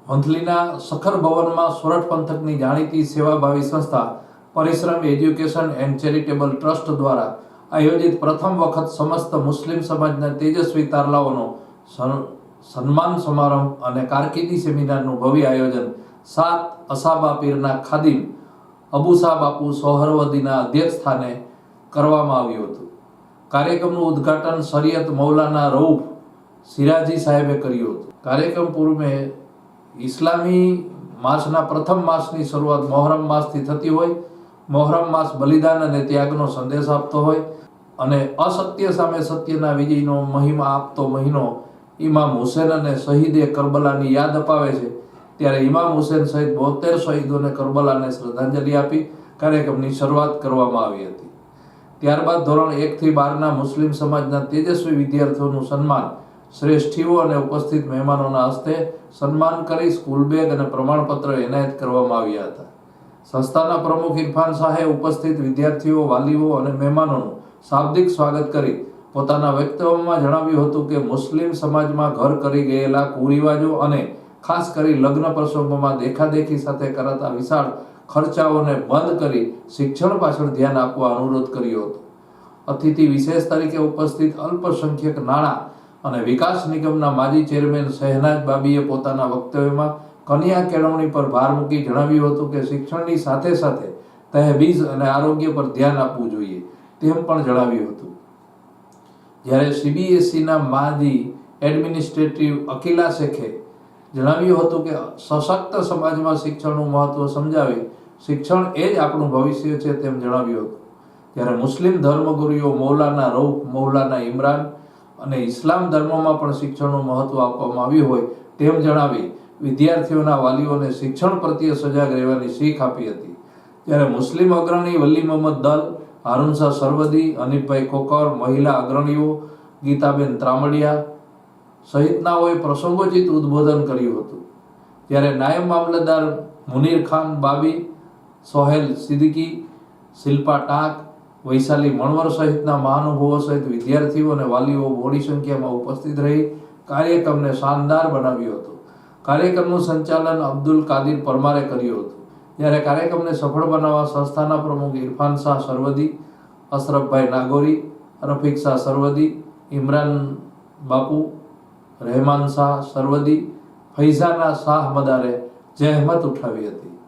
વંથલીના સખર ભવનમાં સોરઠ પંથકની જાણીતી સેવાભાવી સંસ્થા પરિશ્રમ એજ્યુકેશન એન્ડ ચેરિટેબલ ટ્રસ્ટ દ્વારા આયોજિત પ્રથમ વખત સમસ્ત મુસ્લિમ સમાજના તેજસ્વી તારલાઓનો સન્માન સમારંભ અને કારકિર્દી સેમિનારનું ભવ્ય આયોજન 7 અસાબા પીરના ખાદિમ અબુસા બાપુ સોહરવદીના અધ્યક્ષસ્થાને કરવામાં આવ્યું હતું। કાર્યક્રમનું ઉદ્ઘાટન શરીયત મૌલાના રઉફ સિરાજી સાહેબે કર્યું હતું। કાર્યક્રમ પૂર્વે ઇસ્લામી માસના પ્રથમ માસની શરૂઆત મોહરમ માસથી થતી હોય। મોહરમ માસ બલિદાન અને ત્યાગનો સંદેશ આપતો હોય અને અસત્ય સામે સત્યના વિજયનો મહિમા આપતો મહિનો ઇમામ હુસેન અને શહીદે કરબલાની યાદ અપાવે છે। ત્યારે ઇમામ હુસેન સહિત 72 શહીદોને કરબલાને શ્રદ્ધાંજલિ આપી કાર્યક્રમની શરૂઆત કરવામાં આવી હતી। ત્યારબાદ ધોરણ 1 થી 12ના મુસ્લિમ સમાજના તેજસ્વી વિદ્યાર્થીઓનું સન્માન શ્રેષ્ઠીઓ અને ઉપસ્થિત મહેમાનોના હસ્તે સન્માન કરી સ્કૂલ બેગ અને પ્રમાણપત્ર એનાયત કરવામાં આવ્યા હતા। સંસ્થાના પ્રમુખ ઇરફાન શાહે ઉપસ્થિત વિદ્યાર્થીઓ, વાલીઓ અને મહેમાનોનું શાબ્દિક સ્વાગત કરી પોતાના વક્તવ્યમાં જણાવ્યું હતું કે મુસ્લિમ સમાજમાં ઘર કરી ગયેલા કુરિવાજો અને ખાસ કરી લગ્ન પ્રસંગોમાં દેખાદેખી સાથે કરાતા વિશાળ ખર્ચાઓને બંધ કરી શિક્ષણ પાછળ ધ્યાન આપવા અનુરોધ કર્યો હતો। અતિથિ વિશેષ તરીકે ઉપસ્થિત અલ્પસંખ્યક નાણાં અને વિકાસ નિગમના માજી ચેરમેન શહેનાજ બાબીએ પોતાના વક્તવ્યમાં કન્યા કેળવણી પર ભાર મૂકી જણાવ્યું હતું કે શિક્ષણની સાથે સાથે તહેબીજ અને આરોગ્ય પર ધ્યાન આપવું જોઈએ તેમ પણ જણાવ્યું હતું। જ્યારે સીબીએસઈના માજી એડમિનિસ્ટ્રેટિવ અકીલા શેખે જણાવ્યું હતું કે સશક્ત સમાજમાં શિક્ષણનું મહત્વ સમજાવી શિક્ષણ એ જ આપણું ભવિષ્ય છે તેમ જણાવ્યું હતું। જ્યારે મુસ્લિમ ધર્મગુરુઓ મૌલાના રઉફ, મૌલાના ઇમરાન અને ઇસ્લામ ધર્મમાં પણ શિક્ષણનું મહત્વ આપવામાં આવ્યું હોય તેમ જણાવી વિદ્યાર્થીઓના વાલીઓને શિક્ષણ પ્રત્યે સજાગ રહેવાની શીખ આપી હતી। જ્યારે મુસ્લિમ અગ્રણી વલી મોહમ્મદ દલ, હારૂન શાહ સરવદી, હનીફભાઈ ખોખર, મહિલા અગ્રણીઓ ગીતાબેન ત્રામડિયા સહિતનાઓએ પ્રસંગોચિત ઉદ્બોધન કર્યું હતું। જ્યારે નાયબ મામલતદાર મુનીર ખાન બાબી, સોહેલ સિદ્દીકી, શિલ્પા ટાંક, વૈશાલી મણવર સહિતના મહાનુભાવો સહિત વિદ્યાર્થીઓ અને વાલીઓ મોટી સંખ્યામાં ઉપસ્થિત રહી કાર્યક્રમને શાનદાર બનાવ્યો હતો। કાર્યક્રમનું સંચાલન અબ્દુલ કાદિર પરમારે કર્યું હતું। જ્યારે કાર્યક્રમને સફળ બનાવવા સંસ્થાના પ્રમુખ ઇરફાન શાહ સરવદી, અશરફભાઈ નાગોરી, રફીક શાહ સરવદી, ઇમરાન બાપુ, રહેમાન શાહ સરવદી, ફૈઝાના શાહ મદારે જહેમત ઉઠાવી હતી।